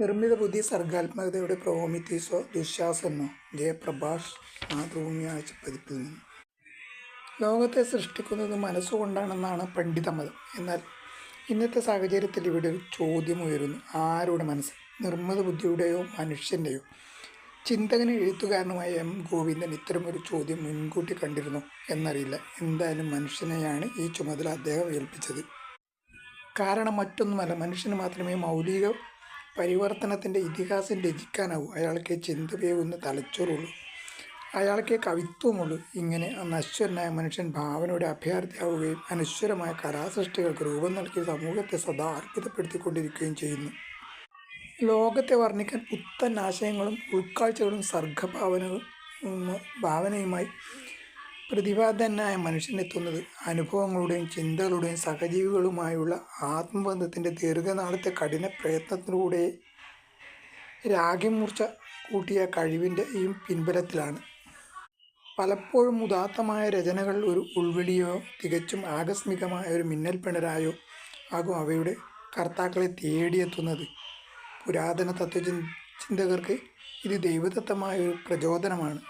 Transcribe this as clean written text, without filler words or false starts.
നിർമ്മിത ബുദ്ധി സർഗാത്മകതയുടെ പ്രോമിത്തീസോ ദുശ്ശാസനോ ജയപ്രഭാഷ് മാതൃഭൂമിയാഴ്ച പതിപ്പിൽ നിന്ന്. ലോകത്തെ സൃഷ്ടിക്കുന്നത് മനസ്സുകൊണ്ടാണെന്നാണ് പണ്ഡിതമതം. എന്നാൽ ഇന്നത്തെ സാഹചര്യത്തിൽ ഇവിടെ ഒരു ചോദ്യം ഉയരുന്നു. ആരുടെ മനസ്സ്? നിർമ്മിത ബുദ്ധിയുടെയോ മനുഷ്യൻ്റെയോ? ചിന്തകനും എഴുത്തുകാരനുമായ എം ഗോവിന്ദൻ ഇത്തരമൊരു ചോദ്യം മുൻകൂട്ടി കണ്ടിരുന്നു എന്നറിയില്ല. എന്തായാലും മനുഷ്യനെയാണ് ഈ ചുമതല അദ്ദേഹം ഏൽപ്പിച്ചത്. കാരണം മറ്റൊന്നുമല്ല, മനുഷ്യന് മാത്രമേ മൗലിക പരിവർത്തനത്തിൻ്റെ ഇതിഹാസം രചിക്കാനാവൂ. അയാൾക്ക് ചിന്ത വേവുന്ന തലച്ചോറുള്ളൂ, അയാൾക്ക് കവിത്വമുള്ളൂ. ഇങ്ങനെ നശ്വരനായ മനുഷ്യൻ ഭാവനയുടെ അഭയാർത്ഥിയാവുകയും അനശ്വരമായ കലാസൃഷ്ടികൾക്ക് രൂപം നൽകി സമൂഹത്തെ സദാ അത്ഭുതപ്പെടുത്തിക്കൊണ്ടിരിക്കുകയും ചെയ്യുന്നു. ലോകത്തെ വർണ്ണിക്കാൻ പുത്തൻ ആശയങ്ങളും ഉൾക്കാഴ്ചകളും ഭാവനയുമായി പ്രതിഭാധനായ മനുഷ്യനെത്തുന്നത് അനുഭവങ്ങളുടെയും ചിന്തകളുടെയും സഹജീവികളുമായുള്ള ആത്മബന്ധത്തിൻ്റെ ദീർഘനാളത്തെ കഠിന പ്രയത്നത്തിലൂടെ രാഗമൂർച്ച കൂട്ടിയ കഴിവിൻ്റെയും പിൻബലത്തിലാണ്. പലപ്പോഴും ഉദാത്തമായ രചനകൾ ഒരു ഉൾവിളിയോ തികച്ചും ആകസ്മികമായ ഒരു മിന്നൽപ്പിണരായോ ആകും അവയുടെ കർത്താക്കളെ തേടിയെത്തുന്നത്. പുരാതന തത്വചിന്തകർക്ക് ഇത് ദൈവദത്തമായ ഒരു പ്രചോദനമാണ്.